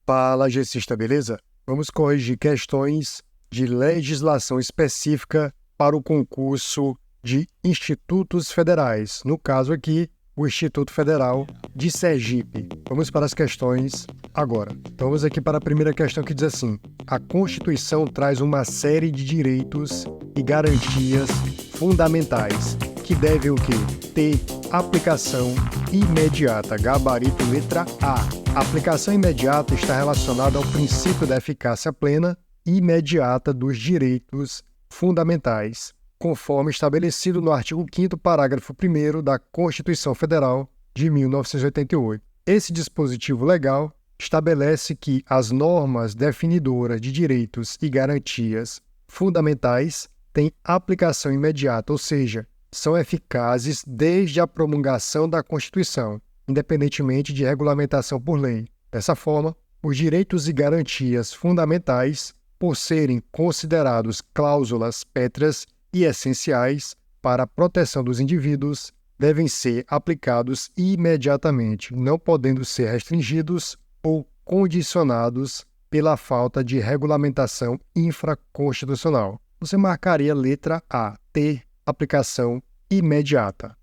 Fala, GCista, beleza? Vamos corrigir questões de legislação específica para o concurso de institutos federais. No caso aqui, o Instituto Federal de Sergipe. Vamos para as questões agora. Vamos aqui para a primeira questão que diz assim: a Constituição traz uma série de direitos e garantias fundamentais que devem o quê? Ter aplicação imediata. Gabarito letra A. A aplicação imediata está relacionada ao princípio da eficácia plena e imediata dos direitos fundamentais, conforme estabelecido no artigo 5º, parágrafo 1º da Constituição Federal de 1988. Esse dispositivo legal estabelece que as normas definidoras de direitos e garantias fundamentais têm aplicação imediata, ou seja, são eficazes desde a promulgação da Constituição, independentemente de regulamentação por lei. Dessa forma, os direitos e garantias fundamentais, por serem considerados cláusulas pétreas e essenciais para a proteção dos indivíduos, devem ser aplicados imediatamente, não podendo ser restringidos ou condicionados pela falta de regulamentação infraconstitucional. Você marcaria letra A, ter aplicação imediata.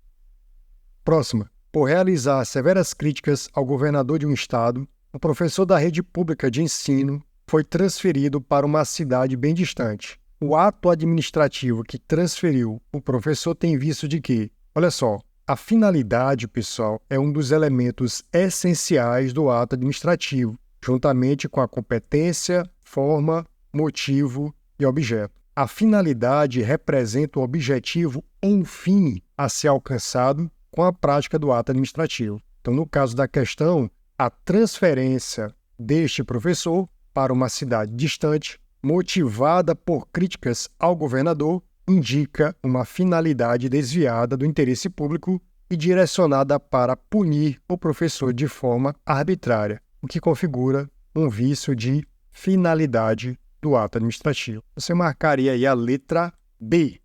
Próxima. Por realizar severas críticas ao governador de um estado, o professor da rede pública de ensino foi transferido para uma cidade bem distante. O ato administrativo que transferiu o professor tem visto de que, olha só, a finalidade, pessoal, é um dos elementos essenciais do ato administrativo, juntamente com a competência, forma, motivo e objeto. A finalidade representa o objetivo ou fim a ser alcançado com a prática do ato administrativo. Então, no caso da questão, a transferência deste professor para uma cidade distante, motivada por críticas ao governador, indica uma finalidade desviada do interesse público e direcionada para punir o professor de forma arbitrária, o que configura um vício de finalidade do ato administrativo. Você marcaria aí a letra B.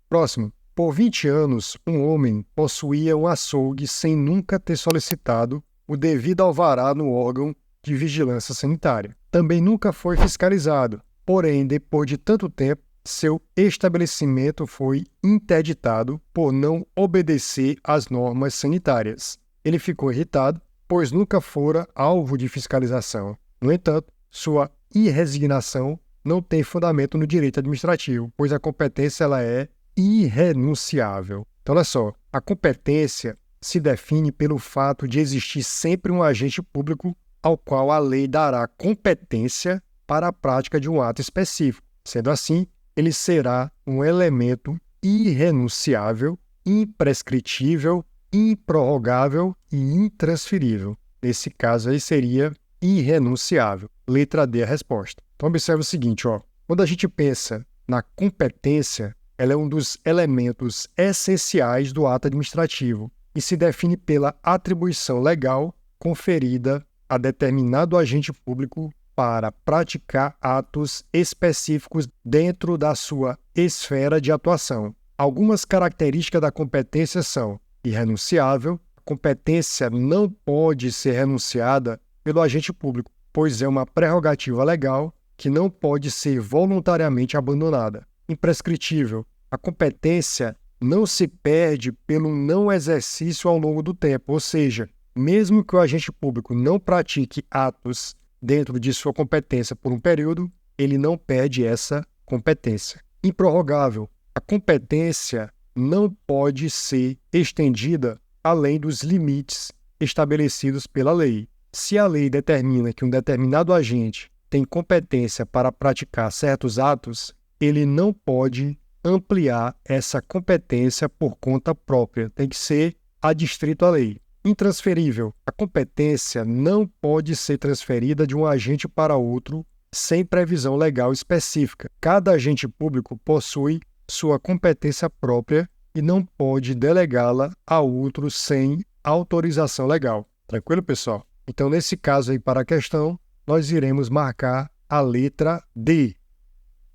Próximo. Por 20 anos, um homem possuía um açougue sem nunca ter solicitado o devido alvará no órgão de vigilância sanitária. Também nunca foi fiscalizado, porém, depois de tanto tempo, seu estabelecimento foi interditado por não obedecer às normas sanitárias. Ele ficou irritado, pois nunca fora alvo de fiscalização. No entanto, sua irresignação não tem fundamento no direito administrativo, pois a competência ela é irrenunciável. Então, olha só, a competência se define pelo fato de existir sempre um agente público ao qual a lei dará competência para a prática de um ato específico. Sendo assim, ele será um elemento irrenunciável, imprescritível, improrrogável e intransferível. Nesse caso aí seria irrenunciável. Letra D a resposta. Então observe o seguinte, quando a gente pensa na competência, ela é um dos elementos essenciais do ato administrativo e se define pela atribuição legal conferida a determinado agente público para praticar atos específicos dentro da sua esfera de atuação. Algumas características da competência são irrenunciável, a competência não pode ser renunciada pelo agente público, pois é uma prerrogativa legal que não pode ser voluntariamente abandonada. Imprescritível, a competência não se perde pelo não exercício ao longo do tempo, ou seja, mesmo que o agente público não pratique atos dentro de sua competência por um período, ele não perde essa competência. Improrrogável, a competência não pode ser estendida além dos limites estabelecidos pela lei. Se a lei determina que um determinado agente tem competência para praticar certos atos, ele não pode ampliar essa competência por conta própria. Tem que ser adstrito à lei. Intransferível. A competência não pode ser transferida de um agente para outro sem previsão legal específica. Cada agente público possui sua competência própria e não pode delegá-la a outro sem autorização legal. Tranquilo, pessoal? Então, nesse caso aí, para a questão, nós iremos marcar a letra D.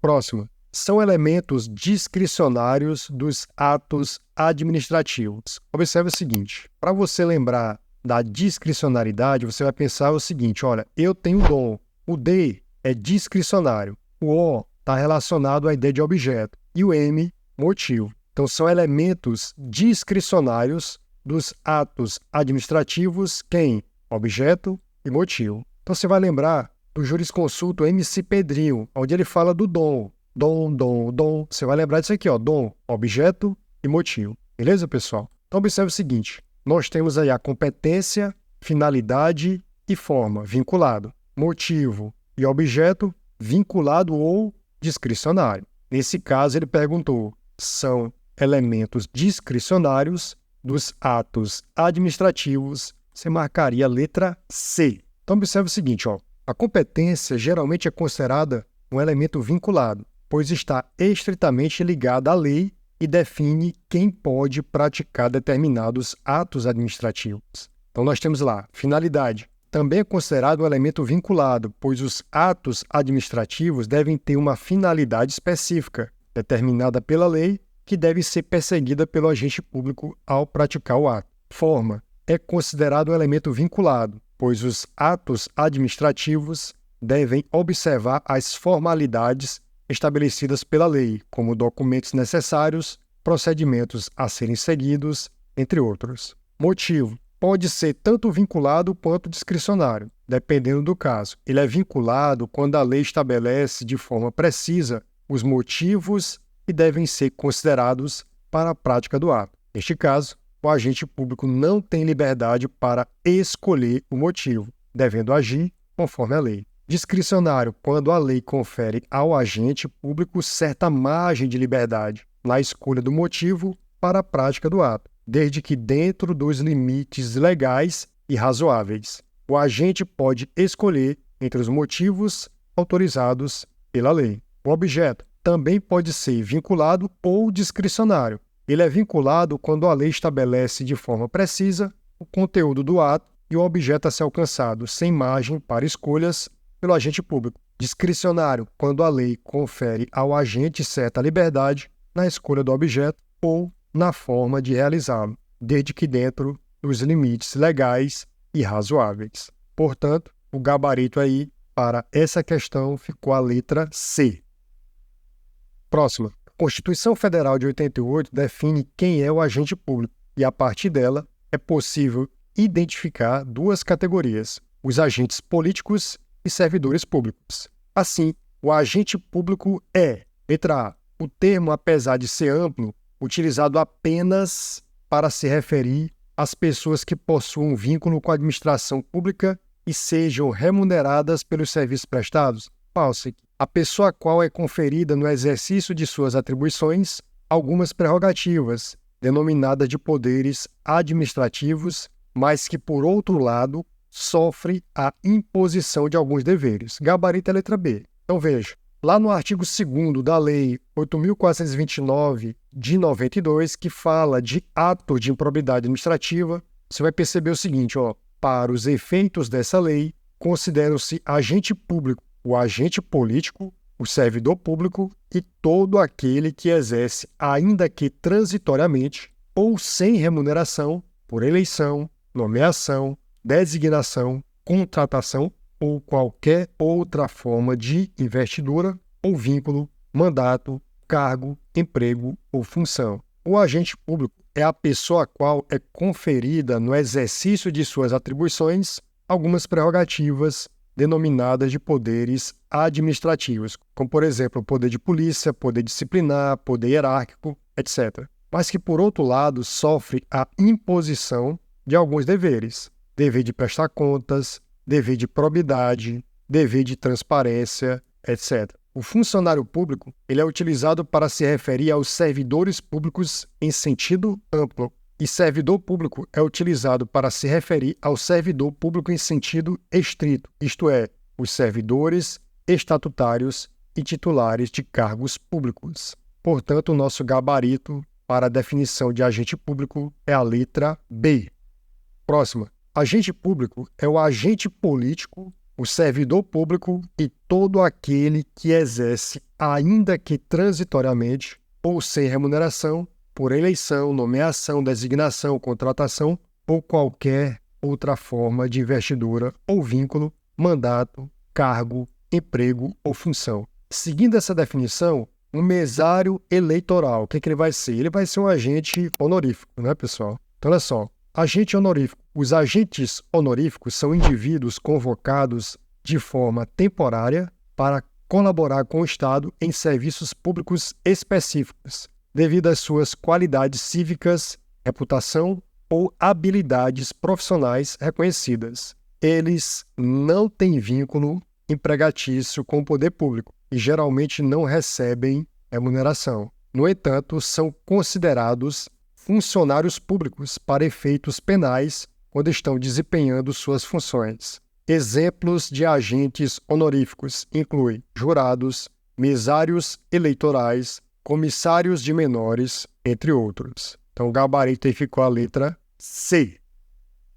Próximo. São elementos discricionários dos atos administrativos. Observe o seguinte, para você lembrar da discricionariedade, você vai pensar o seguinte, olha, eu tenho dom, o D é discricionário, o O está relacionado à ideia de objeto e o M, motivo. Então, são elementos discricionários dos atos administrativos, quem? Objeto e motivo. Então, você vai lembrar do jurisconsulto MC Pedrinho, onde ele fala do dom. Dom. Você vai lembrar disso aqui, ó, dom, objeto e motivo. Beleza, pessoal? Então, observe o seguinte. Nós temos aí a competência, finalidade e forma, vinculado. Motivo e objeto, vinculado ou discricionário. Nesse caso, ele perguntou, são elementos discricionários dos atos administrativos, você marcaria a letra C. Então, observe o seguinte, ó, a competência geralmente é considerada um elemento vinculado, pois está estritamente ligada à lei e define quem pode praticar determinados atos administrativos. Então, nós temos lá, finalidade. Também é considerado um elemento vinculado, pois os atos administrativos devem ter uma finalidade específica, determinada pela lei, que deve ser perseguida pelo agente público ao praticar o ato. Forma. É considerado um elemento vinculado, pois os atos administrativos devem observar as formalidades estabelecidas pela lei, como documentos necessários, procedimentos a serem seguidos, entre outros. Motivo. Pode ser tanto vinculado quanto discricionário, dependendo do caso. Ele é vinculado quando a lei estabelece de forma precisa os motivos que devem ser considerados para a prática do ato. Neste caso, o agente público não tem liberdade para escolher o motivo, devendo agir conforme a lei. Discricionário, quando a lei confere ao agente público certa margem de liberdade na escolha do motivo para a prática do ato, desde que dentro dos limites legais e razoáveis. O agente pode escolher entre os motivos autorizados pela lei. O objeto também pode ser vinculado ou discricionário. Ele é vinculado quando a lei estabelece de forma precisa o conteúdo do ato e o objeto a ser alcançado sem margem para escolhas pelo agente público. Discricionário, quando a lei confere ao agente certa liberdade na escolha do objeto ou na forma de realizá-lo, desde que dentro dos limites legais e razoáveis. Portanto, o gabarito aí para essa questão ficou a letra C. Próxima. A Constituição Federal de 88 define quem é o agente público e, a partir dela, é possível identificar duas categorias, os agentes políticos e servidores públicos. Assim, o agente público é, letra A, o termo, apesar de ser amplo, utilizado apenas para se referir às pessoas que possuam vínculo com a administração pública e sejam remuneradas pelos serviços prestados. False. A pessoa a qual é conferida no exercício de suas atribuições algumas prerrogativas, denominadas de poderes administrativos, mas que, por outro lado, sofre a imposição de alguns deveres. Gabarito é a letra B. Então, veja. Lá no artigo 2º da Lei 8.429, de 92, que fala de ato de improbidade administrativa, você vai perceber o seguinte, ó, para os efeitos dessa lei, consideram-se agente público o agente político, o servidor público e todo aquele que exerce, ainda que transitoriamente ou sem remuneração, por eleição, nomeação, designação, contratação ou qualquer outra forma de investidura ou vínculo, mandato, cargo, emprego ou função. O agente público é a pessoa a qual é conferida no exercício de suas atribuições algumas prerrogativas denominadas de poderes administrativos, como, por exemplo, o poder de polícia, poder disciplinar, poder hierárquico, etc. Mas que, por outro lado, sofre a imposição de alguns deveres. Dever de prestar contas, dever de probidade, dever de transparência, etc. O funcionário público ele é utilizado para se referir aos servidores públicos em sentido amplo, e servidor público é utilizado para se referir ao servidor público em sentido estrito, isto é, os servidores estatutários e titulares de cargos públicos. Portanto, o nosso gabarito para a definição de agente público é a letra B. Próxima. Agente público é o agente político, o servidor público e todo aquele que exerce, ainda que transitoriamente ou sem remuneração, por eleição, nomeação, designação, contratação ou qualquer outra forma de investidura ou vínculo, mandato, cargo, emprego ou função. Seguindo essa definição, um mesário eleitoral, o que ele vai ser? Ele vai ser um agente honorífico, né, pessoal? Então, olha só, agente honorífico. Os agentes honoríficos são indivíduos convocados de forma temporária para colaborar com o Estado em serviços públicos específicos, devido às suas qualidades cívicas, reputação ou habilidades profissionais reconhecidas. Eles não têm vínculo empregatício com o poder público e geralmente não recebem remuneração. No entanto, são considerados funcionários públicos para efeitos penais quando estão desempenhando suas funções. Exemplos de agentes honoríficos incluem jurados, mesários eleitorais, comissários de menores, entre outros. Então, o gabarito aí ficou a letra C.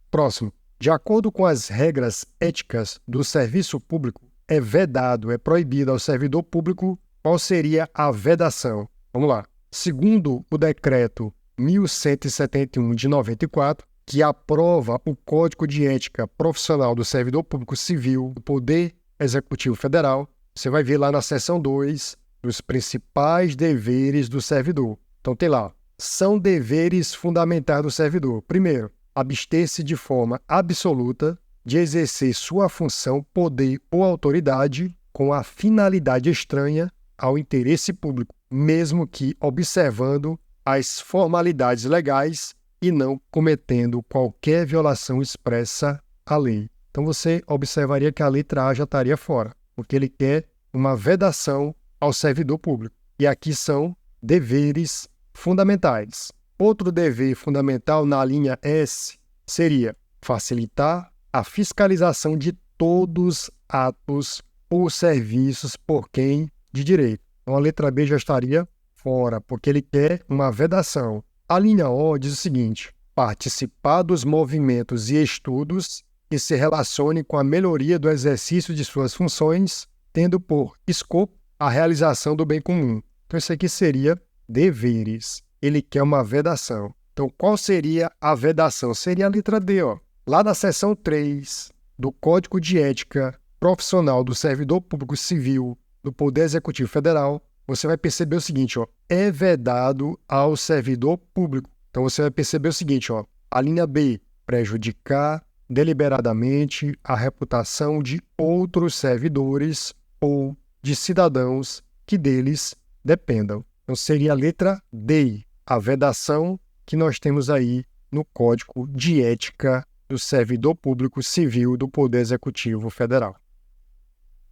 Próximo. De acordo com as regras éticas do serviço público, é vedado, é proibido ao servidor público. Qual seria a vedação? Vamos lá. Segundo o decreto 1171 de 94, que aprova o Código de Ética Profissional do Servidor Público Civil do Poder Executivo Federal, você vai ver lá na seção 2 dos principais deveres do servidor. Então tem lá, são deveres fundamentais do servidor. Primeiro, abster-se de forma absoluta de exercer sua função, poder ou autoridade com a finalidade estranha ao interesse público, mesmo que observando as formalidades legais e não cometendo qualquer violação expressa à lei. Então você observaria que a letra A já estaria fora, porque ele quer uma vedação ao servidor público. E aqui são deveres fundamentais. Outro dever fundamental na linha S seria facilitar a fiscalização de todos atos ou serviços por quem de direito. Então a letra B já estaria fora, porque ele quer uma vedação. A linha O diz o seguinte: participar dos movimentos e estudos que se relacionem com a melhoria do exercício de suas funções, tendo por escopo a realização do bem comum. Então isso aqui seria deveres. Ele quer uma vedação. Então qual seria a vedação? Seria a letra D, ó. Lá na seção 3 do Código de Ética Profissional do Servidor Público Civil do Poder Executivo Federal, você vai perceber o seguinte, ó, é vedado ao servidor público. Então você vai perceber o seguinte, ó, a linha B, prejudicar deliberadamente a reputação de outros servidores ou de cidadãos que deles dependam. Então seria a letra D, a vedação que nós temos aí no Código de Ética do Servidor Público Civil do Poder Executivo Federal.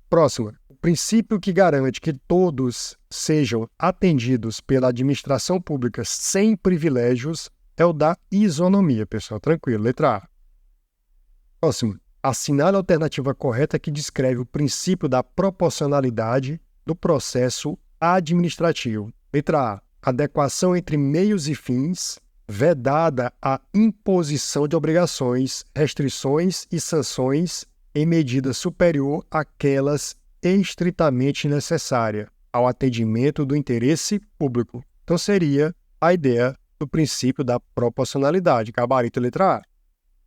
Próxima. O princípio que garante que todos sejam atendidos pela administração pública sem privilégios é o da isonomia, pessoal. Tranquilo. Letra A. Próximo. Assinale a alternativa correta que descreve o princípio da proporcionalidade do processo administrativo. Letra A. Adequação entre meios e fins, vedada a imposição de obrigações, restrições e sanções em medida superior àquelas estritamente necessárias ao atendimento do interesse público. Então seria a ideia do princípio da proporcionalidade, gabarito letra A.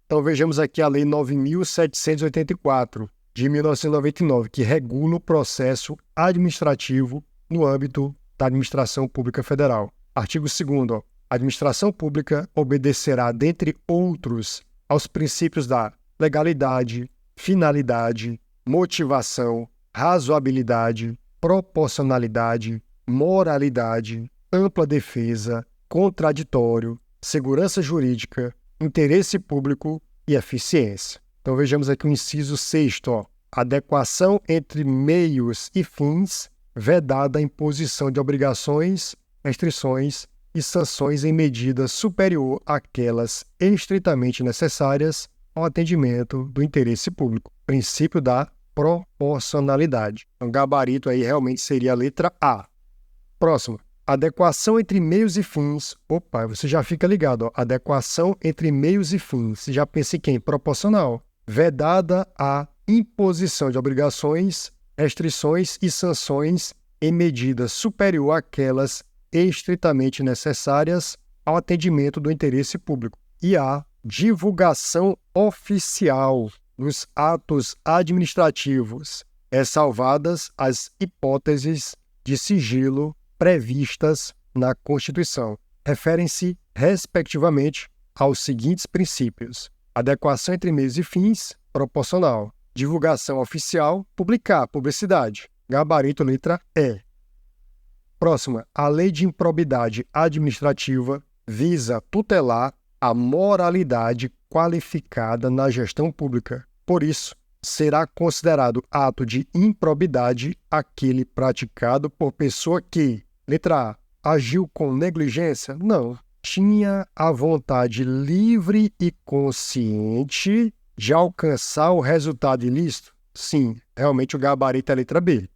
Então vejamos aqui a Lei 9.784, de 1999, que regula o processo administrativo no âmbito da Administração Pública Federal. Artigo 2º, a administração pública obedecerá, dentre outros, aos princípios da legalidade, finalidade, motivação, razoabilidade, proporcionalidade, moralidade, ampla defesa, contraditório, segurança jurídica, interesse público e eficiência. Então vejamos aqui o inciso 6º, ó, adequação entre meios e fins, vedada a imposição de obrigações, restrições e sanções em medida superior àquelas estritamente necessárias ao atendimento do interesse público. Princípio da proporcionalidade. Então, gabarito aí realmente seria a letra A. Próximo. Adequação entre meios e fins. Opa, você já fica ligado, ó. Adequação entre meios e fins. Você já pensa em quem? Proporcional. Vedada a imposição de obrigações, restrições e sanções em medida superior àquelas estritamente necessárias ao atendimento do interesse público. E a divulgação oficial dos atos administrativos, ressalvadas as hipóteses de sigilo previstas na Constituição. Referem-se, respectivamente, aos seguintes princípios: adequação entre meios e fins, proporcional. Divulgação oficial, publicar, publicidade. Gabarito letra E. Próxima, a Lei de Improbidade Administrativa visa tutelar a moralidade qualificada na gestão pública. Por isso, será considerado ato de improbidade aquele praticado por pessoa que, letra A, agiu com negligência? Não. Tinha a vontade livre e consciente de alcançar o resultado ilícito? Sim, realmente o gabarito é a letra B.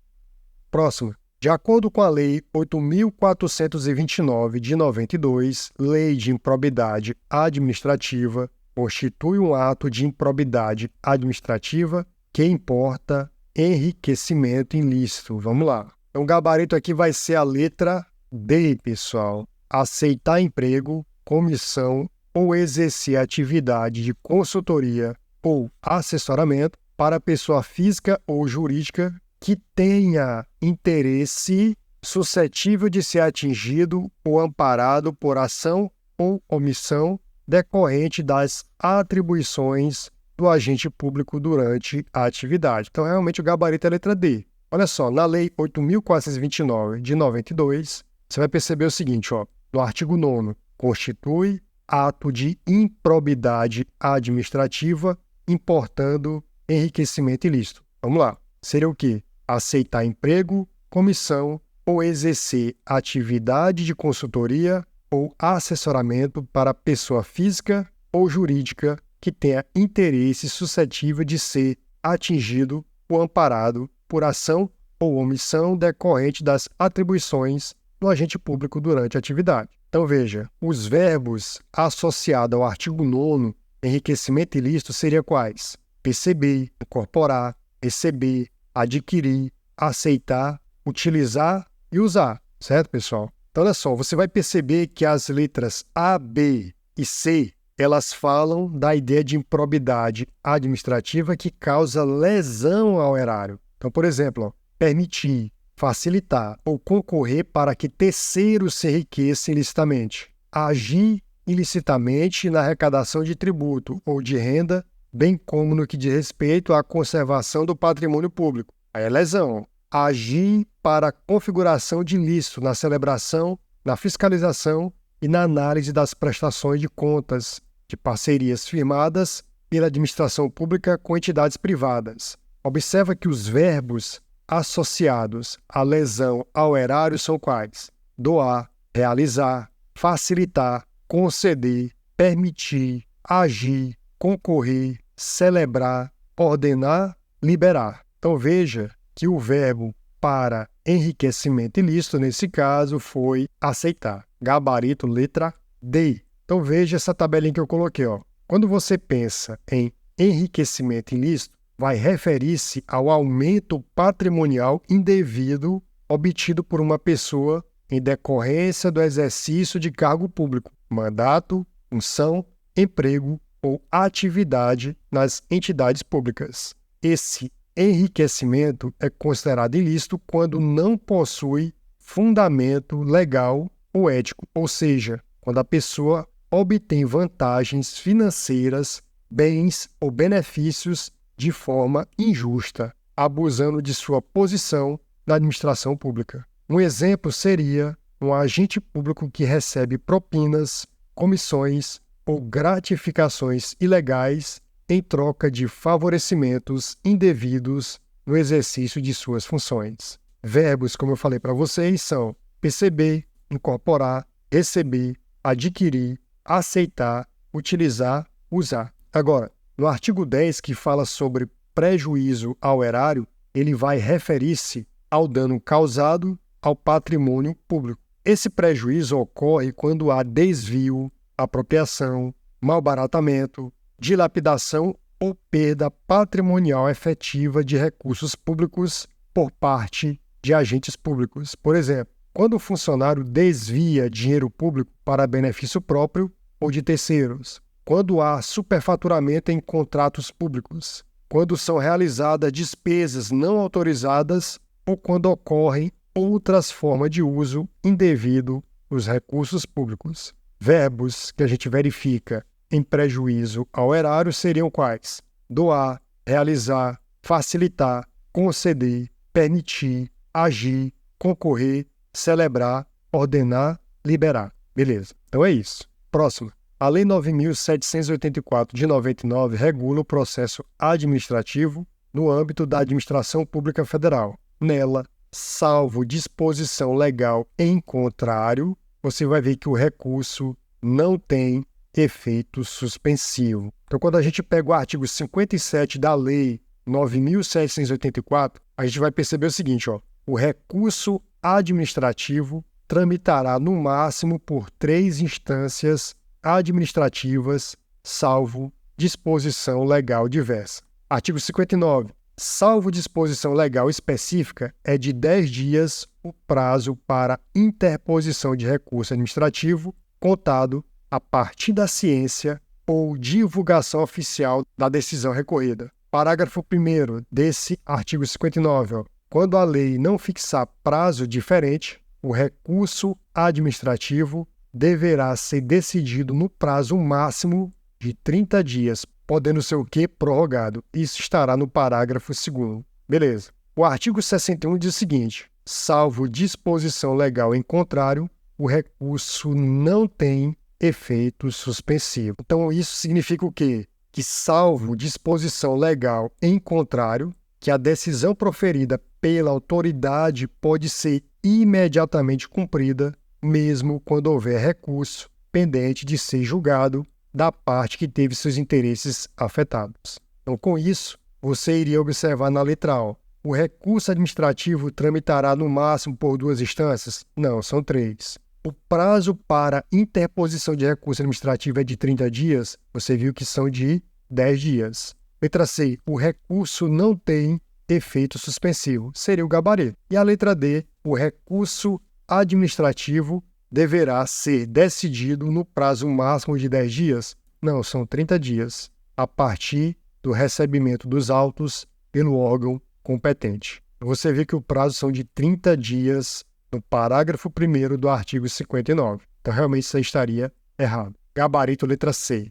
Próximo. De acordo com a Lei 8.429 de 92, Lei de Improbidade Administrativa, constitui um ato de improbidade administrativa que importa enriquecimento ilícito. Vamos lá. Então, o gabarito aqui vai ser a letra D, pessoal. Aceitar emprego, comissão ou exercer atividade de consultoria ou assessoramento para pessoa física ou jurídica que tenha interesse suscetível de ser atingido ou amparado por ação ou omissão decorrente das atribuições do agente público durante a atividade. Então, realmente, o gabarito é a letra D. Olha só, na Lei 8.429 de 92, você vai perceber o seguinte, ó, no artigo 9º, constitui ato de improbidade administrativa importando enriquecimento ilícito. Vamos lá. Seria o quê? Aceitar emprego, comissão ou exercer atividade de consultoria ou assessoramento para pessoa física ou jurídica que tenha interesse suscetível de ser atingido ou amparado por ação ou omissão decorrente das atribuições do agente público durante a atividade. Então, veja, os verbos associados ao artigo 9º, enriquecimento ilícito, seriam quais? Perceber, incorporar, receber, adquirir, aceitar, utilizar e usar, certo, pessoal? Então, olha só, você vai perceber que as letras A, B e C, elas falam da ideia de improbidade administrativa que causa lesão ao erário. Então, por exemplo, ó, permitir, facilitar ou concorrer para que terceiros se enriqueçam ilicitamente. Agir ilicitamente na arrecadação de tributo ou de renda, bem como no que diz respeito à conservação do patrimônio público. Aí é lesão. Agir para a configuração de ilícito na celebração, na fiscalização e na análise das prestações de contas de parcerias firmadas pela administração pública com entidades privadas. Observa que os verbos associados à lesão ao erário são quais? Doar, realizar, facilitar, conceder, permitir, agir, concorrer, celebrar, ordenar, liberar. Então veja que o verbo para enriquecimento ilícito, nesse caso, foi aceitar. Gabarito, letra D. Então veja essa tabelinha que eu coloquei, ó. Quando você pensa em enriquecimento ilícito, vai referir-se ao aumento patrimonial indevido obtido por uma pessoa em decorrência do exercício de cargo público, mandato, função, emprego ou atividade nas entidades públicas. Esse enriquecimento é considerado ilícito quando não possui fundamento legal ou ético, ou seja, quando a pessoa obtém vantagens financeiras, bens ou benefícios de forma injusta, abusando de sua posição na administração pública. Um exemplo seria um agente público que recebe propinas, comissões ou gratificações ilegais em troca de favorecimentos indevidos no exercício de suas funções. Verbos, como eu falei para vocês, são perceber, incorporar, receber, adquirir, aceitar, utilizar, usar. Agora, no artigo 10, que fala sobre prejuízo ao erário, ele vai referir-se ao dano causado ao patrimônio público. Esse prejuízo ocorre quando há desvio, apropriação, malbaratamento, dilapidação ou perda patrimonial efetiva de recursos públicos por parte de agentes públicos. Por exemplo, quando o funcionário desvia dinheiro público para benefício próprio ou de terceiros, quando há superfaturamento em contratos públicos, quando são realizadas despesas não autorizadas ou quando ocorrem outras formas de uso indevido dos recursos públicos. Verbos que a gente verifica em prejuízo ao erário seriam quais? Doar, realizar, facilitar, conceder, permitir, agir, concorrer, celebrar, ordenar, liberar. Beleza, então é isso. Próximo. A Lei 9.784 de 99 regula o processo administrativo no âmbito da administração pública federal. Nela, salvo disposição legal em contrário, você vai ver que o recurso não tem efeito suspensivo. Então, quando a gente pega o artigo 57 da Lei 9.784, a gente vai perceber o seguinte, ó, o recurso administrativo tramitará no máximo por 3 instâncias administrativas, salvo disposição legal diversa. Artigo 59. Salvo disposição legal específica, é de 10 dias o prazo para interposição de recurso administrativo, contado a partir da ciência ou divulgação oficial da decisão recorrida. Parágrafo 1º desse artigo 59. Quando a lei não fixar prazo diferente, o recurso administrativo deverá ser decidido no prazo máximo de 30 dias, podendo ser o quê? Prorrogado. Isso estará no parágrafo 2º. Beleza. O artigo 61 diz o seguinte: salvo disposição legal em contrário, o recurso não tem efeito suspensivo. Então, isso significa o quê? Que, salvo disposição legal em contrário, que a decisão proferida pela autoridade pode ser imediatamente cumprida, mesmo quando houver recurso pendente de ser julgado da parte que teve seus interesses afetados. Então, com isso, você iria observar na letra A: o recurso administrativo tramitará no máximo por 2 instâncias? Não, são 3. O prazo para interposição de recurso administrativo é de 30 dias? Você viu que são de 10 dias. Letra C: o recurso não tem efeito suspensivo, seria o gabarito. E a letra D: o recurso administrativo deverá ser decidido no prazo máximo de 10 dias? Não, são 30 dias, a partir do recebimento dos autos pelo órgão competente. Você vê que o prazo são de 30 dias no parágrafo 1º do artigo 59. Então, realmente, isso aí estaria errado. Gabarito letra C.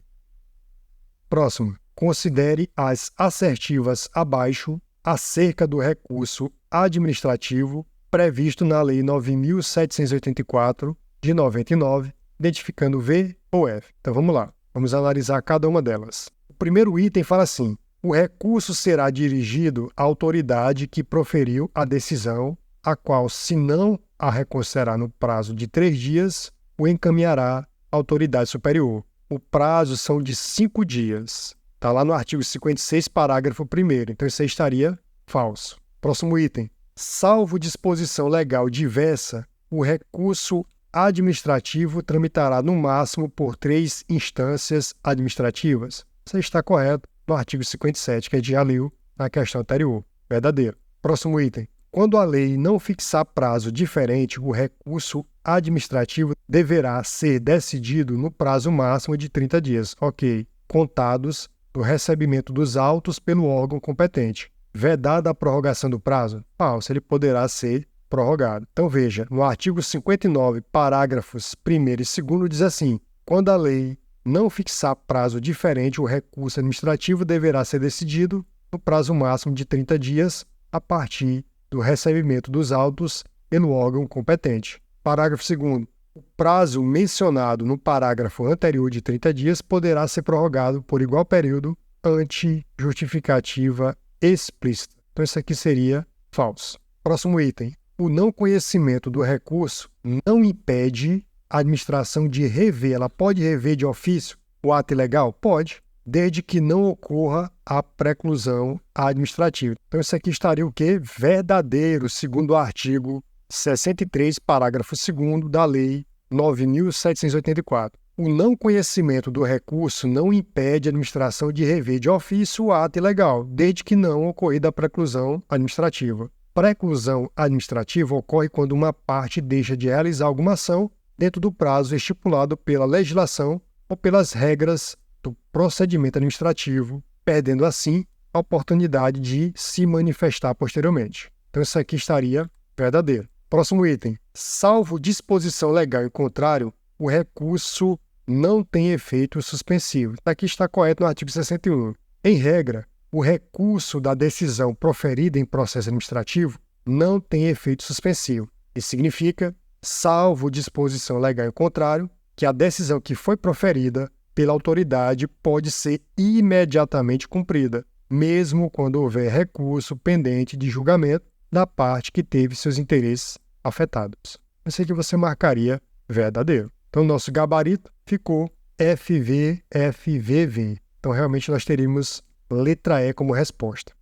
Próximo. Considere as assertivas abaixo acerca do recurso administrativo previsto na Lei 9.784 de 99, identificando V ou F. Então, vamos lá. Vamos analisar cada uma delas. O primeiro item fala assim: o recurso será dirigido à autoridade que proferiu a decisão, a qual, se não a reconsiderar no prazo de 3 dias, o encaminhará à autoridade superior. O prazo são de 5 dias. Está lá no artigo 56, parágrafo 1º. Então, isso aí estaria falso. Próximo item. Salvo disposição legal diversa, o recurso administrativo tramitará no máximo por 3 instâncias administrativas. Isso está correto no artigo 57, que a gente já leu na questão anterior. Verdadeiro. Próximo item. Quando a lei não fixar prazo diferente, o recurso administrativo deverá ser decidido no prazo máximo de 30 dias. Ok. Contados do recebimento dos autos pelo órgão competente. Vedada a prorrogação do prazo? Falso, ele poderá ser prorrogado. Então, veja, no artigo 59, parágrafos 1º e 2º, diz assim: quando a lei não fixar prazo diferente, o recurso administrativo deverá ser decidido no prazo máximo de 30 dias, a partir do recebimento dos autos pelo órgão competente. Parágrafo 2º. O prazo mencionado no parágrafo anterior de 30 dias poderá ser prorrogado por igual período ante justificativa explícita. Então, isso aqui seria falso. Próximo item. O não conhecimento do recurso não impede a administração de rever. Ela pode rever de ofício o ato ilegal? Pode, desde que não ocorra a preclusão administrativa. Então, isso aqui estaria o quê? Verdadeiro, segundo o artigo 63, parágrafo 2º da Lei 9.784. O não conhecimento do recurso não impede a administração de rever de ofício o ato ilegal, desde que não ocorrida a preclusão administrativa. Preclusão administrativa ocorre quando uma parte deixa de realizar alguma ação dentro do prazo estipulado pela legislação ou pelas regras fato, procedimento administrativo, perdendo assim a oportunidade de se manifestar posteriormente. Então isso aqui estaria verdadeiro. Próximo item. Salvo disposição legal em contrário, o recurso não tem efeito suspensivo. Aqui está correto no artigo 61. Em regra, o recurso da decisão proferida em processo administrativo não tem efeito suspensivo. Isso significa, salvo disposição legal em contrário, que a decisão que foi proferida pela autoridade pode ser imediatamente cumprida, mesmo quando houver recurso pendente de julgamento da parte que teve seus interesses afetados. Isso aqui você marcaria verdadeiro. Então, nosso gabarito ficou FVFVV. Então, realmente, nós teríamos letra E como resposta.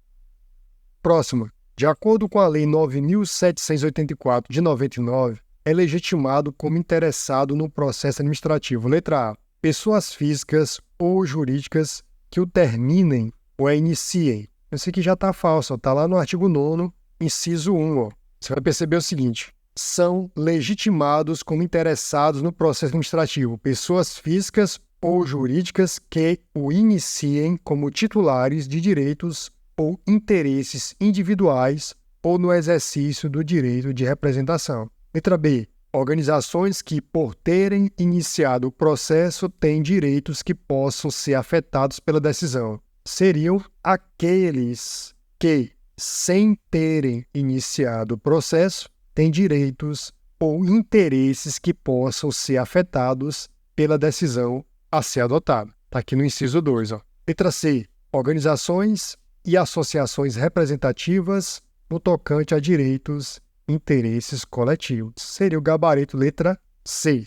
Próximo. De acordo com a Lei 9.784 de 99, é legitimado como interessado no processo administrativo. Letra A. Pessoas físicas ou jurídicas que o terminem ou a iniciem. Isso aqui já está falso, está lá no artigo 9º, inciso 1. Ó. Você vai perceber o seguinte. São legitimados como interessados no processo administrativo pessoas físicas ou jurídicas que o iniciem como titulares de direitos ou interesses individuais ou no exercício do direito de representação. Letra B. Organizações que, por terem iniciado o processo, têm direitos que possam ser afetados pela decisão. Seriam aqueles que, sem terem iniciado o processo, têm direitos ou interesses que possam ser afetados pela decisão a ser adotada. Está aqui no inciso 2. Ó. Letra C. Organizações e associações representativas no tocante a direitos e interesses coletivos. Seria o gabarito letra C.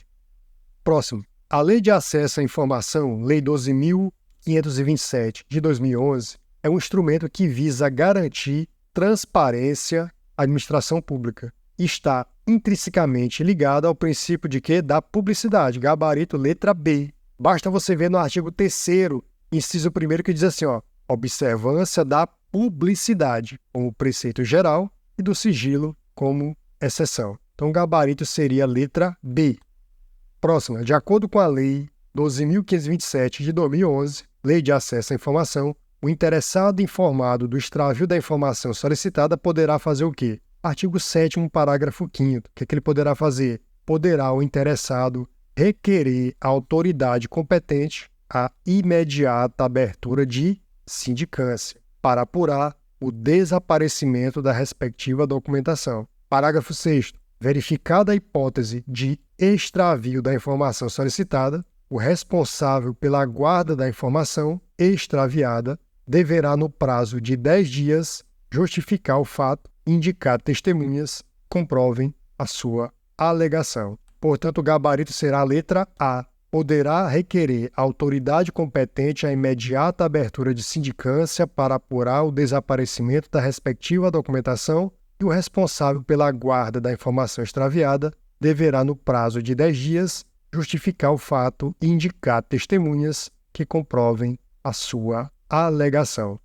Próximo. A Lei de Acesso à Informação, Lei 12.527 de 2011, é um instrumento que visa garantir transparência à administração pública. Está intrinsecamente ligada ao princípio de quê? Da publicidade. Gabarito letra B. Basta você ver no artigo 3º, inciso 1º, que diz assim, ó, observância da publicidade como preceito geral e do sigilo como exceção. Então, o gabarito seria a letra B. Próxima. De acordo com a Lei 12.527 de 2011, Lei de Acesso à Informação, o interessado informado do extravio da informação solicitada poderá fazer o quê? Artigo 7º, parágrafo 5º. O que ele poderá fazer? Poderá o interessado requerer à autoridade competente a imediata abertura de sindicância para apurar o desaparecimento da respectiva documentação. Parágrafo 6º. Verificada a hipótese de extravio da informação solicitada, o responsável pela guarda da informação extraviada deverá, no prazo de 10 dias, justificar o fato, indicar testemunhas, comprovem a sua alegação. Portanto, o gabarito será a letra A. Poderá requerer à autoridade competente a imediata abertura de sindicância para apurar o desaparecimento da respectiva documentação e o responsável pela guarda da informação extraviada deverá, no prazo de 10 dias, justificar o fato e indicar testemunhas que comprovem a sua alegação.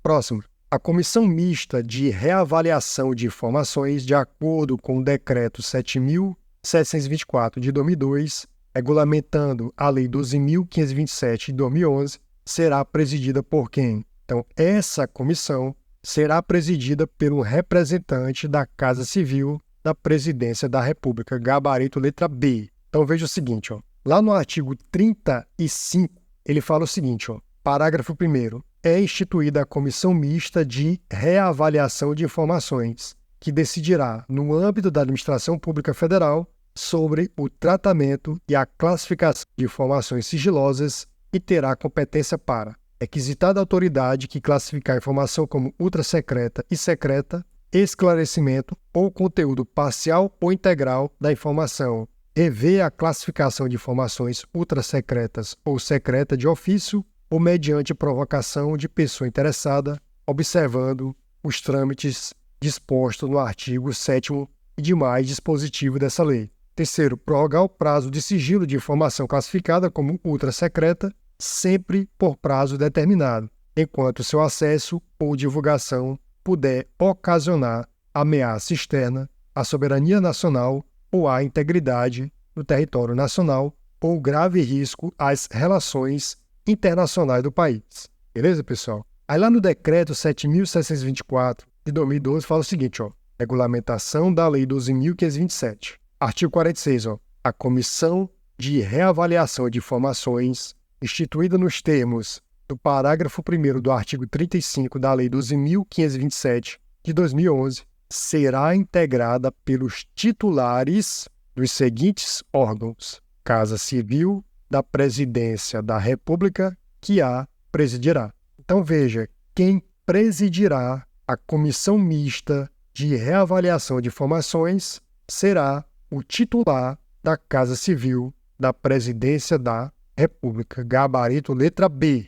Próximo. A Comissão Mista de Reavaliação de Informações, de acordo com o Decreto 7.724 de 2002, regulamentando a Lei 12.527 de 2011, será presidida por quem? Então, essa comissão será presidida por um representante da Casa Civil da Presidência da República, gabarito letra B. Então, veja o seguinte, ó, lá no artigo 35, ele fala o seguinte, ó, parágrafo 1º, é instituída a Comissão Mista de Reavaliação de Informações, que decidirá, no âmbito da Administração Pública Federal, sobre o tratamento e a classificação de informações sigilosas e terá competência para requisitar da autoridade que classificar a informação como ultrasecreta e secreta, esclarecimento ou conteúdo parcial ou integral da informação, rever a classificação de informações ultrasecretas ou secreta de ofício ou mediante provocação de pessoa interessada, observando os trâmites dispostos no artigo 7º e demais dispositivos dessa lei. Terceiro, prorrogar o prazo de sigilo de informação classificada como ultrasecreta, sempre por prazo determinado, enquanto seu acesso ou divulgação puder ocasionar ameaça externa à soberania nacional ou à integridade do território nacional ou grave risco às relações internacionais do país. Beleza, pessoal? Aí lá no decreto 7.724 de 2012 fala o seguinte, ó, regulamentação da Lei 12.527. Artigo 46, ó, a Comissão de Reavaliação de Informações, instituída nos termos do parágrafo 1º do artigo 35 da Lei 12.527 de 2011, será integrada pelos titulares dos seguintes órgãos: Casa Civil da Presidência da República, que a presidirá. Então veja, quem presidirá a Comissão Mista de Reavaliação de Informações será o titular da Casa Civil da Presidência da República. Gabarito letra B.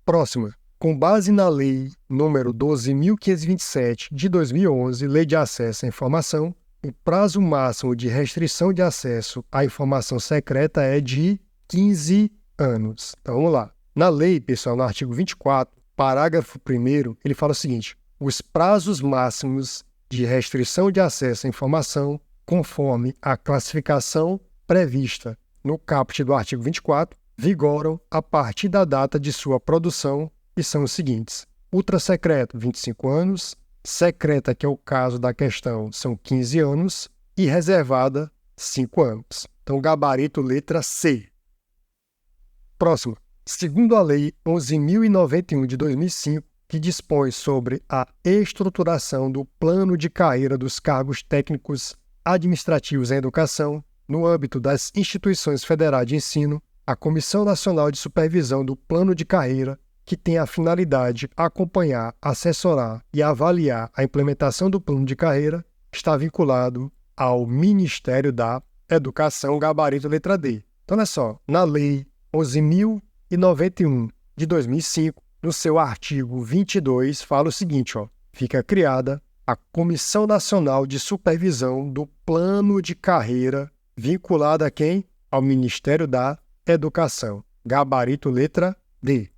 Próxima. Com base na Lei nº 12.527 de 2011, Lei de Acesso à Informação, o prazo máximo de restrição de acesso à informação secreta é de 15 anos. Então vamos lá. Na lei, pessoal, no artigo 24, parágrafo 1º, ele fala o seguinte: os prazos máximos de restrição de acesso à informação, conforme a classificação prevista no caput do artigo 24, vigoram a partir da data de sua produção e são os seguintes: ultrasecreto, 25 anos, secreta, que é o caso da questão, são 15 anos, e reservada, 5 anos. Então, gabarito letra C. Próximo. Segundo a Lei 11.091 de 2005, que dispõe sobre a estruturação do plano de carreira dos cargos técnicos administrativos em educação, no âmbito das instituições federais de ensino, a Comissão Nacional de Supervisão do Plano de Carreira, que tem a finalidade de acompanhar, assessorar e avaliar a implementação do plano de carreira, está vinculado ao Ministério da Educação, gabarito letra D. Então, olha só, na Lei 11.091 de 2005, no seu artigo 22, fala o seguinte, ó, fica criada a Comissão Nacional de Supervisão do Plano de Carreira, vinculada a quem? Ao Ministério da Educação. Gabarito letra D.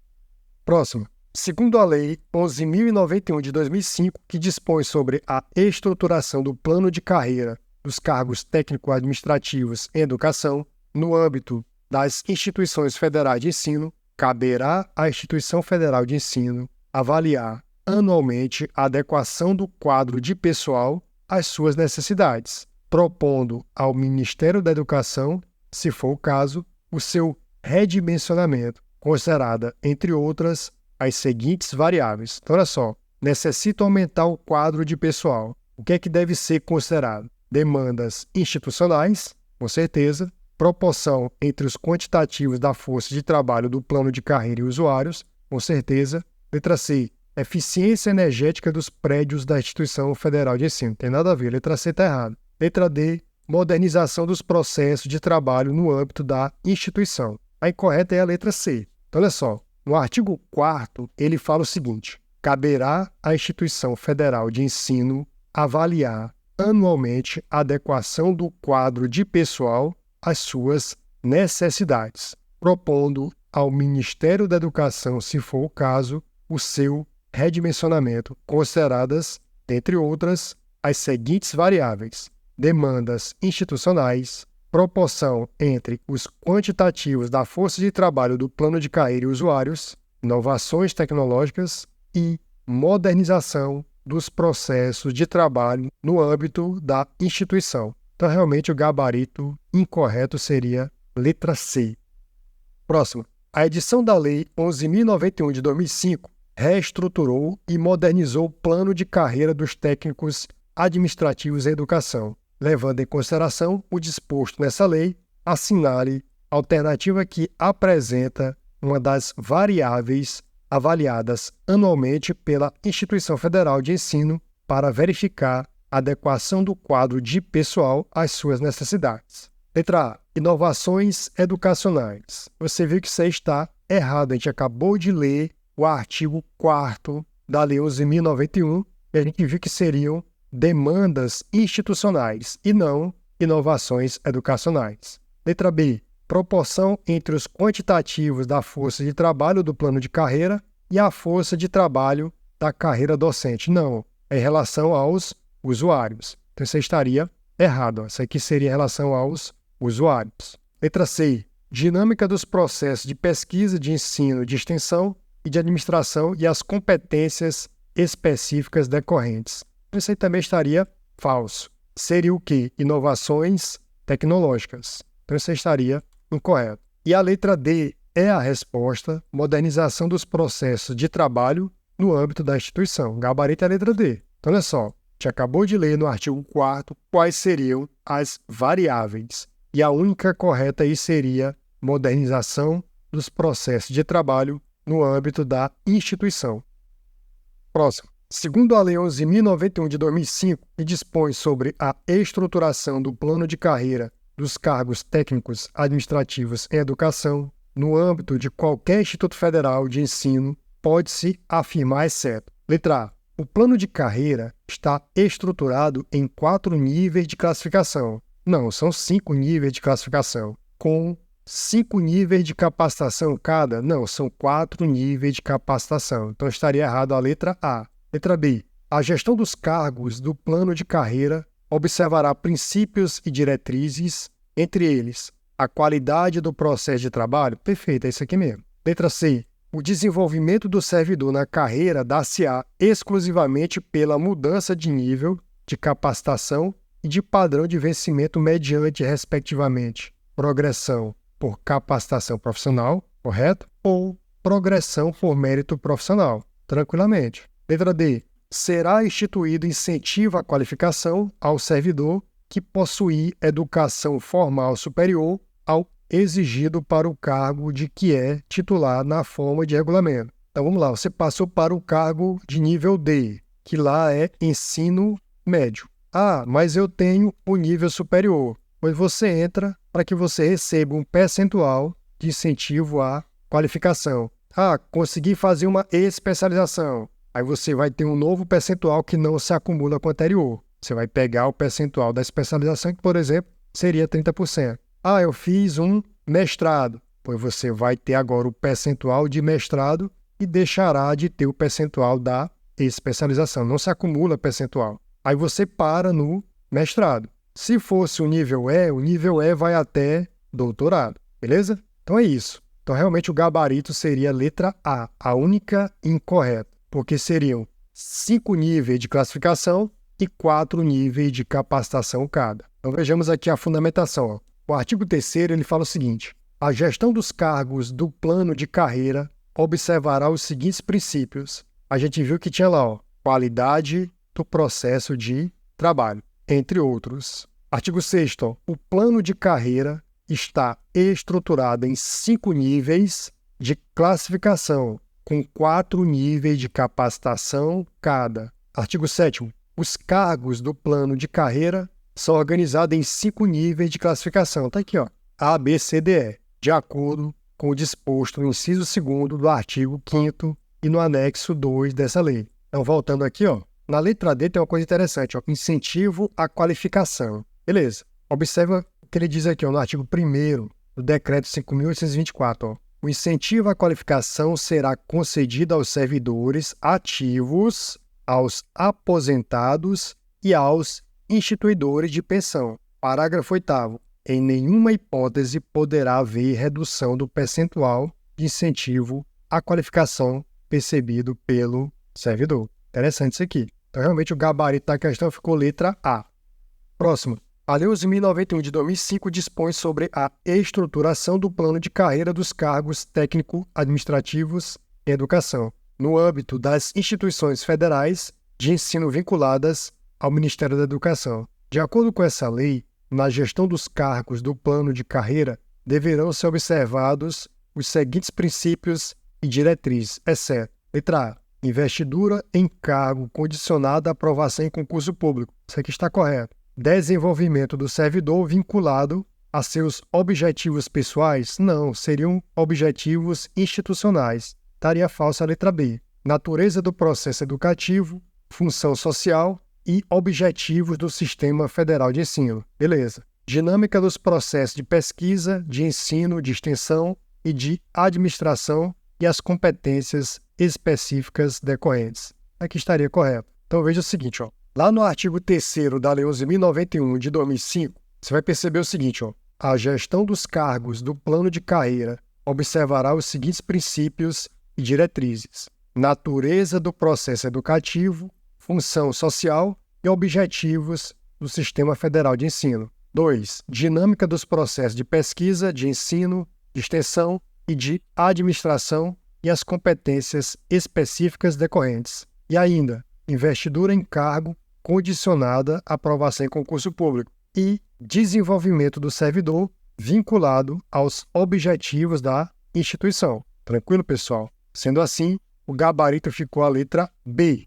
Próximo. Segundo a Lei 11.091 de 2005, que dispõe sobre a estruturação do plano de carreira dos cargos técnico-administrativos em educação, no âmbito das instituições federais de ensino, caberá à Instituição Federal de Ensino avaliar anualmente a adequação do quadro de pessoal às suas necessidades, propondo ao Ministério da Educação, se for o caso, o seu redimensionamento, considerada, entre outras, as seguintes variáveis. Então, olha só, necessita aumentar o quadro de pessoal. O que é que deve ser considerado? Demandas institucionais, com certeza, proporção entre os quantitativos da força de trabalho do plano de carreira e usuários, com certeza. Letra C, eficiência energética dos prédios da Instituição Federal de Ensino. Tem nada a ver, letra C está errada. Letra D, modernização dos processos de trabalho no âmbito da instituição. A incorreta é a letra C. Então, olha só, no artigo 4º, ele fala o seguinte: caberá à Instituição Federal de Ensino avaliar anualmente a adequação do quadro de pessoal às suas necessidades, propondo ao Ministério da Educação, se for o caso, o seu redimensionamento, consideradas, entre outras, as seguintes variáveis: demandas institucionais, proporção entre os quantitativos da força de trabalho do plano de carreira e usuários, inovações tecnológicas e modernização dos processos de trabalho no âmbito da instituição. Então, realmente, o gabarito incorreto seria letra C. Próximo. A edição da Lei 11.091 de 2005 reestruturou e modernizou o plano de carreira dos técnicos administrativos em educação, levando em consideração o disposto nessa lei, assinale a alternativa que apresenta uma das variáveis avaliadas anualmente pela Instituição Federal de Ensino para verificar a adequação do quadro de pessoal às suas necessidades. Letra A. Inovações educacionais. Você viu que isso aí está errado. A gente acabou de ler o artigo 4º da Lei 11.091 e a gente viu que seriam demandas institucionais e não inovações educacionais. Letra B. Proporção entre os quantitativos da força de trabalho do plano de carreira e a força de trabalho da carreira docente. Não, é em relação aos usuários. Então, isso estaria errado. Isso aqui seria em relação aos usuários. Letra C. Dinâmica dos processos de pesquisa, de ensino, de extensão e de administração e as competências específicas decorrentes. Isso aí também estaria falso. Seria o quê? Inovações tecnológicas. Então, isso aí estaria incorreto. E a letra D é a resposta, modernização dos processos de trabalho no âmbito da instituição. Gabarito é a letra D. Então, olha só, a gente acabou de ler no artigo 4º quais seriam as variáveis. E a única correta aí seria modernização dos processos de trabalho no âmbito da instituição. Próximo. Segundo a Lei 11.091 de 2005, que dispõe sobre a estruturação do plano de carreira dos cargos técnicos administrativos em educação, no âmbito de qualquer Instituto Federal de Ensino, pode-se afirmar exceto. Letra A. O plano de carreira está estruturado em 4 níveis de classificação. Não, são 5 níveis de classificação. Com 5 níveis de capacitação cada? Não, são 4 níveis de capacitação. Então estaria errado a letra A. Letra B. A gestão dos cargos do plano de carreira observará princípios e diretrizes, entre eles a qualidade do processo de trabalho. Perfeito, é isso aqui mesmo. Letra C. O desenvolvimento do servidor na carreira dar-se-á exclusivamente pela mudança de nível de capacitação e de padrão de vencimento mediante, respectivamente, progressão por capacitação profissional, correto? Ou progressão por mérito profissional, tranquilamente. Letra D. Será instituído incentivo à qualificação ao servidor que possuir educação formal superior ao exigido para o cargo de que é titular na forma de regulamento. Então vamos lá, você passou para o cargo de nível D, que lá é ensino médio. Ah, mas eu tenho o nível superior. Pois você entra para que você receba um percentual de incentivo à qualificação. Ah, consegui fazer uma especialização. Aí você vai ter um novo percentual que não se acumula com o anterior. Você vai pegar o percentual da especialização, que, por exemplo, seria 30%. Ah, eu fiz um mestrado. Pois você vai ter agora o percentual de mestrado e deixará de ter o percentual da especialização. Não se acumula percentual. Aí você para no mestrado. Se fosse o nível E vai até doutorado. Beleza? Então é isso. Então realmente o gabarito seria a letra A única incorreta. Porque seriam 5 níveis de classificação e 4 níveis de capacitação cada. Então vejamos aqui a fundamentação. O artigo 3º ele fala o seguinte: a gestão dos cargos do plano de carreira observará os seguintes princípios. A gente viu que tinha lá, qualidade do processo de trabalho, entre outros. Artigo 6º, o plano de carreira está estruturado em 5 níveis de classificação, com 4 níveis de capacitação cada. Artigo 7º, os cargos do plano de carreira são organizados em 5 níveis de classificação. Está aqui, A, B, C, D, E, de acordo com o disposto no inciso 2º do artigo 5º e no anexo 2 dessa lei. Então, voltando aqui, na letra D tem uma coisa interessante, incentivo à qualificação. Beleza. Observa o que ele diz aqui, no artigo 1º do decreto 5.824, O incentivo à qualificação será concedido aos servidores ativos, aos aposentados e aos instituidores de pensão. Parágrafo 8º. Em nenhuma hipótese poderá haver redução do percentual de incentivo à qualificação percebido pelo servidor. Interessante isso aqui. Então, realmente, o gabarito da questão ficou letra A. Próximo. A Lei 11.091 de 2005 dispõe sobre a estruturação do plano de carreira dos cargos técnico-administrativos em educação, no âmbito das instituições federais de ensino vinculadas ao Ministério da Educação. De acordo com essa lei, na gestão dos cargos do plano de carreira, deverão ser observados os seguintes princípios e diretrizes, exceto: letra A, investidura em cargo condicionada à aprovação em concurso público. Isso aqui está correto. Desenvolvimento do servidor vinculado a seus objetivos pessoais? Não, seriam objetivos institucionais. Estaria falsa a letra B. Natureza do processo educativo, função social e objetivos do Sistema Federal de Ensino. Beleza. Dinâmica dos processos de pesquisa, de ensino, de extensão e de administração e as competências específicas decorrentes. Aqui estaria correto. Então veja o seguinte, lá no artigo 3º da Lei 11.091 de 2005, você vai perceber o seguinte, a gestão dos cargos do plano de carreira observará os seguintes princípios e diretrizes: natureza do processo educativo, função social e objetivos do Sistema Federal de Ensino. 2. Dinâmica dos processos de pesquisa, de ensino, de extensão e de administração e as competências específicas decorrentes. E ainda, investidura em cargo condicionada à aprovação em concurso público e desenvolvimento do servidor vinculado aos objetivos da instituição. Tranquilo, pessoal? Sendo assim, o gabarito ficou a letra B.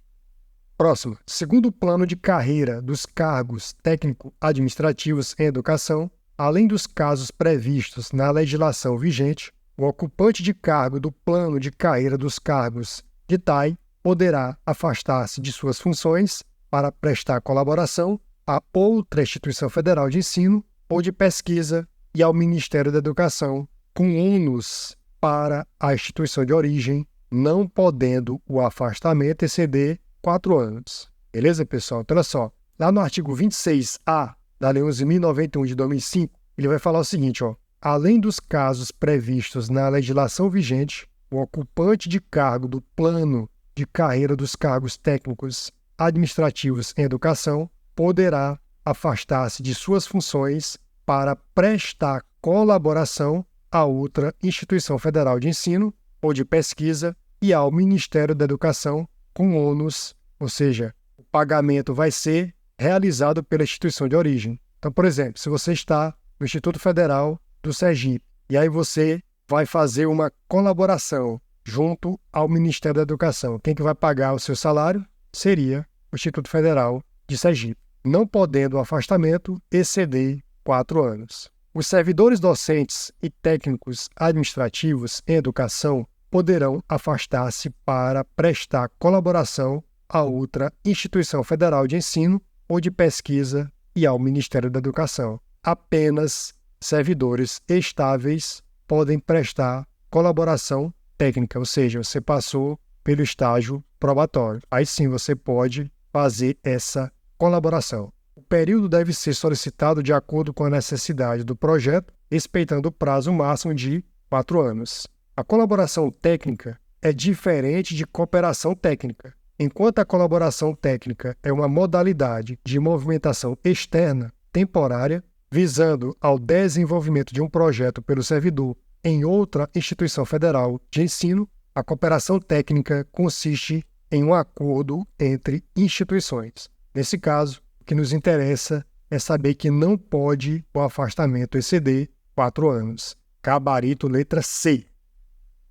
Próximo. Segundo o plano de carreira dos cargos técnico-administrativos em educação, além dos casos previstos na legislação vigente, o ocupante de cargo do plano de carreira dos cargos de TAI poderá afastar-se de suas funções para prestar colaboração a outra instituição federal de ensino ou de pesquisa e ao Ministério da Educação, com ônus para a instituição de origem, não podendo o afastamento exceder 4 anos. Beleza, pessoal? Então, olha só. Lá no artigo 26A da Lei 11.091 de 2005, ele vai falar o seguinte, ó. Além dos casos previstos na legislação vigente, o ocupante de cargo do plano de carreira dos cargos técnicos administrativos em educação poderá afastar-se de suas funções para prestar colaboração a outra instituição federal de ensino ou de pesquisa e ao Ministério da Educação com ônus, ou seja, o pagamento vai ser realizado pela instituição de origem. Então, por exemplo, se você está no Instituto Federal do Sergipe e aí você vai fazer uma colaboração junto ao Ministério da Educação, quem que vai pagar o seu salário seria o Instituto Federal de Sergipe, não podendo o afastamento exceder 4 anos. Os servidores docentes e técnicos administrativos em educação poderão afastar-se para prestar colaboração a outra instituição federal de ensino ou de pesquisa e ao Ministério da Educação. Apenas servidores estáveis podem prestar colaboração técnica, ou seja, você passou pelo estágio probatório. Aí sim você pode fazer essa colaboração. O período deve ser solicitado de acordo com a necessidade do projeto, respeitando o prazo máximo de 4 anos. A colaboração técnica é diferente de cooperação técnica. Enquanto a colaboração técnica é uma modalidade de movimentação externa, temporária, visando ao desenvolvimento de um projeto pelo servidor em outra instituição federal de ensino, a cooperação técnica consiste em um acordo entre instituições. Nesse caso, o que nos interessa é saber que não pode o afastamento exceder 4 anos. Gabarito letra C.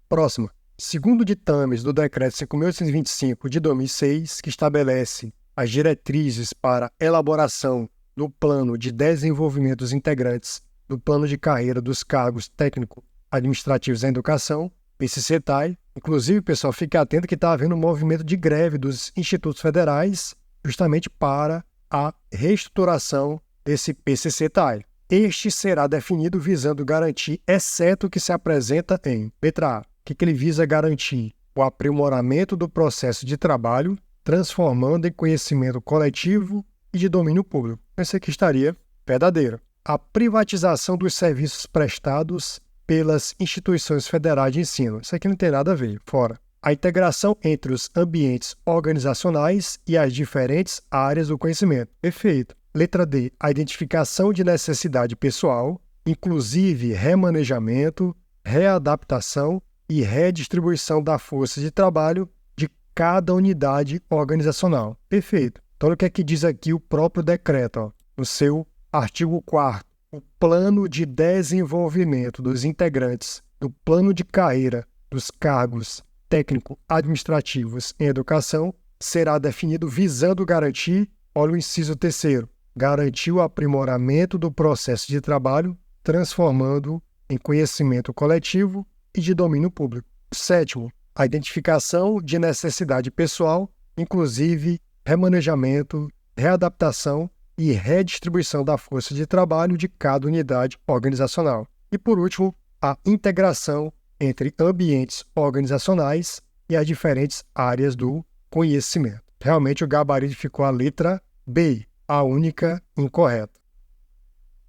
Próximo. Segundo ditames do Decreto 5.825 de 2006, que estabelece as diretrizes para elaboração do Plano de Desenvolvimento dos Integrantes do Plano de Carreira dos Cargos Técnico-Administrativos em Educação, PCC-TAI. Inclusive, pessoal, fique atento que está havendo um movimento de greve dos institutos federais justamente para a reestruturação desse PCC-TAI. Este será definido visando garantir, exceto o que se apresenta em letra A. O que ele visa garantir? O aprimoramento do processo de trabalho, transformando em conhecimento coletivo e de domínio público. Esse aqui estaria verdadeiro. A privatização dos serviços prestados pelas instituições federais de ensino. Isso aqui não tem nada a ver, fora. A integração entre os ambientes organizacionais e as diferentes áreas do conhecimento. Perfeito. Letra D. A identificação de necessidade pessoal, inclusive remanejamento, readaptação e redistribuição da força de trabalho de cada unidade organizacional. Perfeito. Então, o que é que diz aqui o próprio decreto? Ó, no seu artigo 4º, o plano de desenvolvimento dos integrantes do plano de carreira dos cargos técnico-administrativos em educação será definido visando garantir, olha o inciso 3º, garantir o aprimoramento do processo de trabalho, transformando em conhecimento coletivo e de domínio público. 7º, a identificação de necessidade pessoal, inclusive remanejamento, readaptação e redistribuição da força de trabalho de cada unidade organizacional. E, por último, a integração entre ambientes organizacionais e as diferentes áreas do conhecimento. Realmente, o gabarito ficou a letra B, a única incorreta.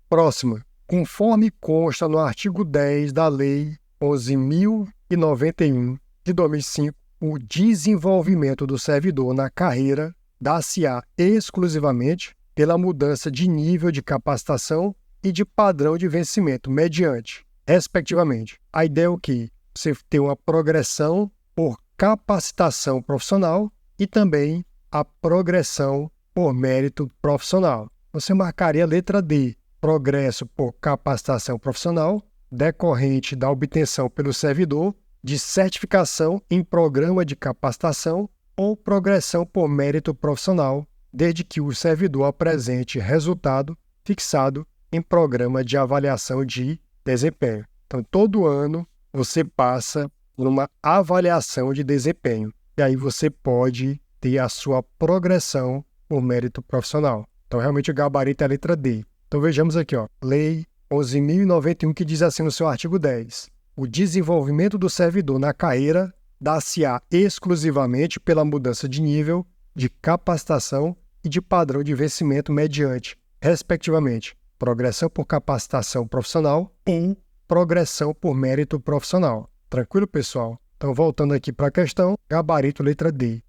Próxima. Conforme consta no artigo 10 da Lei 11.091 de 2005, o desenvolvimento do servidor na carreira dá-se-á exclusivamente pela mudança de nível de capacitação e de padrão de vencimento mediante, respectivamente. A ideia é o quê? Você tem uma progressão por capacitação profissional e também a progressão por mérito profissional. Você marcaria a letra D, progresso por capacitação profissional, decorrente da obtenção pelo servidor de certificação em programa de capacitação ou progressão por mérito profissional, desde que o servidor apresente resultado fixado em programa de avaliação de desempenho. Então, todo ano você passa por uma avaliação de desempenho e aí você pode ter a sua progressão por mérito profissional. Então, realmente, o gabarito é a letra D. Então, vejamos aqui, ó, Lei 11.091, que diz assim no seu artigo 10. O desenvolvimento do servidor na carreira dá-se-á exclusivamente pela mudança de nível, de capacitação e de padrão de vencimento mediante, respectivamente, progressão por capacitação profissional ou progressão por mérito profissional. Tranquilo, pessoal? Então, voltando aqui para a questão, gabarito letra D.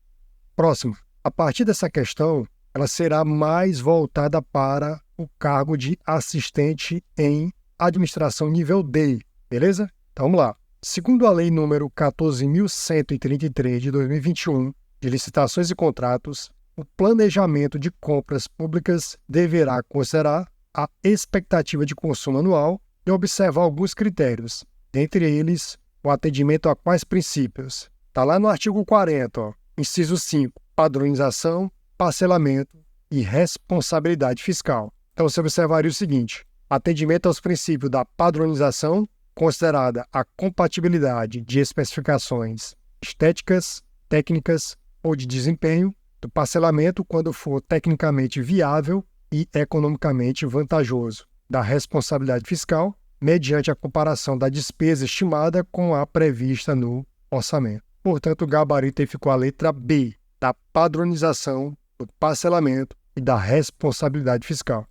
Próximo. A partir dessa questão, ela será mais voltada para o cargo de assistente em administração nível D, beleza? Então, vamos lá. Segundo a Lei número 14.133 de 2021, de licitações e contratos, o planejamento de compras públicas deverá considerar a expectativa de consumo anual e observar alguns critérios, dentre eles o atendimento a quais princípios. Está lá no artigo 40, ó, inciso 5, padronização, parcelamento e responsabilidade fiscal. Então, você observaria o seguinte: atendimento aos princípios da padronização, considerada a compatibilidade de especificações estéticas, técnicas ou de desempenho, do parcelamento quando for tecnicamente viável e economicamente vantajoso, da responsabilidade fiscal, mediante a comparação da despesa estimada com a prevista no orçamento. Portanto, o gabarito aí ficou a letra B, da padronização, do parcelamento e da responsabilidade fiscal.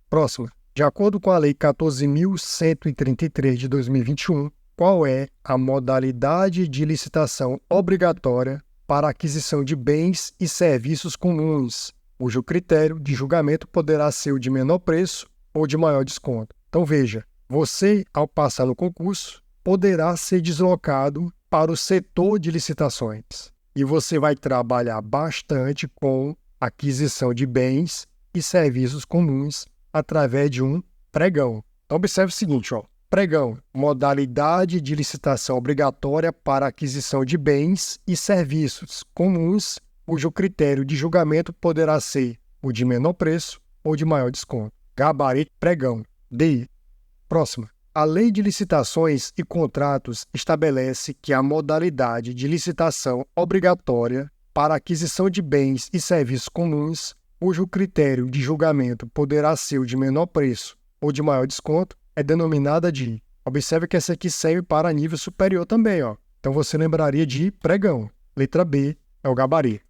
Próxima. De acordo com a Lei 14.133 de 2021, qual é a modalidade de licitação obrigatória para a aquisição de bens e serviços comuns, cujo critério de julgamento poderá ser o de menor preço ou de maior desconto? Então veja, você, ao passar no concurso, poderá ser deslocado para o setor de licitações e você vai trabalhar bastante com aquisição de bens e serviços comuns através de um pregão. Então, observe o seguinte, ó, pregão, modalidade de licitação obrigatória para aquisição de bens e serviços comuns, cujo critério de julgamento poderá ser o de menor preço ou de maior desconto. Gabarito pregão. D. Próxima. A Lei de Licitações e Contratos estabelece que a modalidade de licitação obrigatória para aquisição de bens e serviços comuns, cujo critério de julgamento poderá ser o de menor preço ou de maior desconto, é denominada de... Observe que essa aqui serve para nível superior também, ó. Então você lembraria de pregão. Letra B é o gabarito.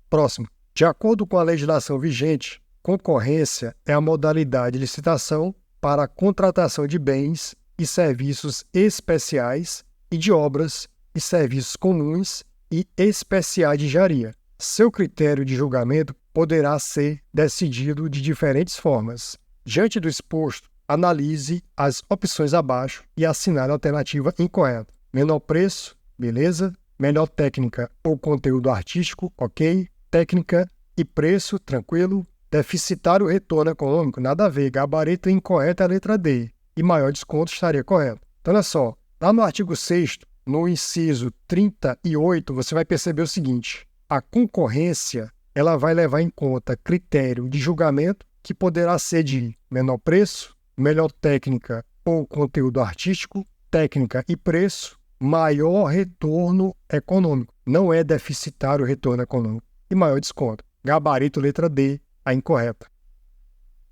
Próximo. De acordo com a legislação vigente, concorrência é a modalidade de licitação para a contratação de bens e serviços especiais e de obras e serviços comuns e especiais de engenharia. Seu critério de julgamento poderá ser decidido de diferentes formas. Diante do exposto, analise as opções abaixo e assinale a alternativa incorreta. Menor preço, beleza. Melhor técnica ou conteúdo artístico, ok. Técnica e preço, tranquilo. Deficitário retorno econômico, nada a ver. Gabarito incorreto é a letra D. E maior desconto estaria correto. Então, olha só. Lá no artigo 6º, no inciso 38, você vai perceber o seguinte. A concorrência, ela vai levar em conta critério de julgamento que poderá ser de menor preço, melhor técnica ou conteúdo artístico, técnica e preço, maior retorno econômico. Não é deficitário retorno econômico. E maior desconto. Gabarito letra D, a incorreta.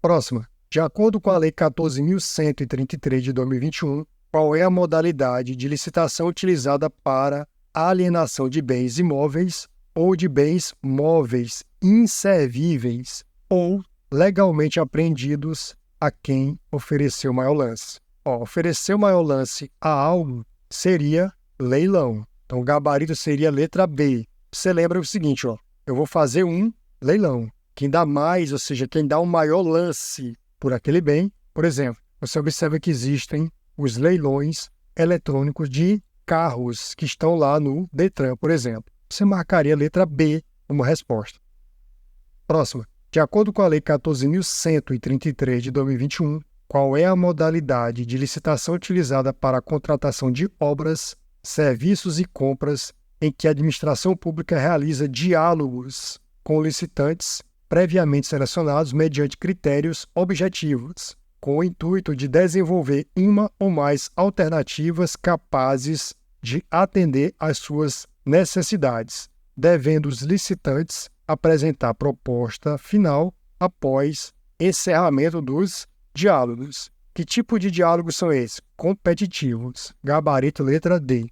Próxima. De acordo com a Lei 14.133 de 2021, qual é a modalidade de licitação utilizada para a alienação de bens imóveis ou de bens móveis inservíveis ou legalmente apreendidos a quem ofereceu o maior lance. Oferecer o maior lance a algo seria leilão. Então, o gabarito seria a letra B. Você lembra o seguinte, eu vou fazer um leilão. Quem dá mais, ou seja, quem dá o maior lance por aquele bem, por exemplo, você observa que existem os leilões eletrônicos de carros que estão lá no Detran, por exemplo. Você marcaria a letra B como resposta. Próxima. De acordo com a Lei 14.133 de 2021, qual é a modalidade de licitação utilizada para a contratação de obras, serviços e compras em que a administração pública realiza diálogos com licitantes previamente selecionados mediante critérios objetivos, com o intuito de desenvolver uma ou mais alternativas capazes de atender às suas necessidades, devendo os licitantes apresentar proposta final após encerramento dos diálogos. Que tipo de diálogos são esses? Competitivos. Gabarito letra D.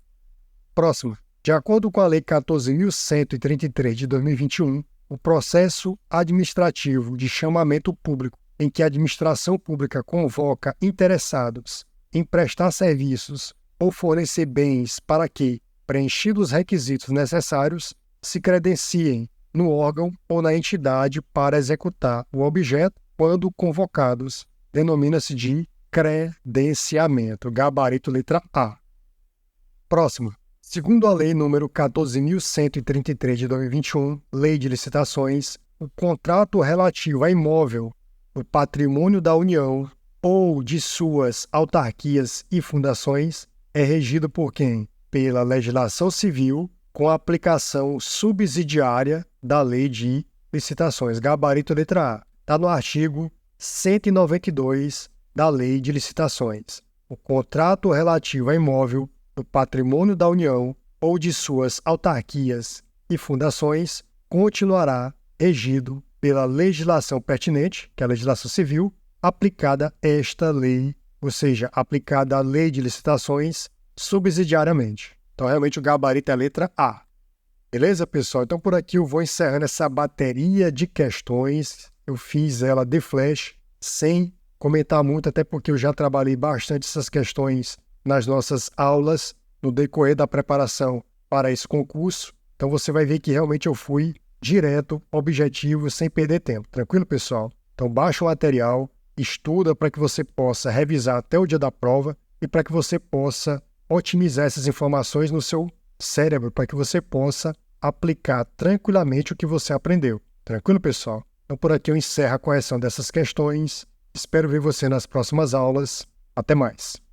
Próximo. De acordo com a Lei 14.133 de 2021, o processo administrativo de chamamento público em que a administração pública convoca interessados em prestar serviços ou fornecer bens para que, preenchidos os requisitos necessários, se credenciem no órgão ou na entidade para executar o objeto quando convocados. Denomina-se de credenciamento. Gabarito letra A. Próximo. Segundo a Lei nº 14.133 de 2021, Lei de Licitações, o contrato relativo a imóvel, o patrimônio da União ou de suas autarquias e fundações é regido por quem? Pela legislação civil, com a aplicação subsidiária da Lei de Licitações. Gabarito letra A. Está no artigo 192 da Lei de Licitações. O contrato relativo a imóvel, do patrimônio da União ou de suas autarquias e fundações continuará regido pela legislação pertinente, que é a legislação civil, aplicada esta lei, ou seja, aplicada a Lei de Licitações subsidiariamente. Então, realmente, o gabarito é a letra A. Beleza, pessoal? Então, por aqui eu vou encerrando essa bateria de questões. Eu fiz ela de flash, sem comentar muito, até porque eu já trabalhei bastante essas questões nas nossas aulas, no decorrer da preparação para esse concurso. Então, você vai ver que realmente eu fui direto, objetivo, sem perder tempo. Tranquilo, pessoal? Então, baixa o material, estuda para que você possa revisar até o dia da prova e para que você possa otimizar essas informações no seu cérebro, para que você possa aplicar tranquilamente o que você aprendeu. Tranquilo, pessoal? Então, por aqui eu encerro a correção dessas questões. Espero ver você nas próximas aulas. Até mais!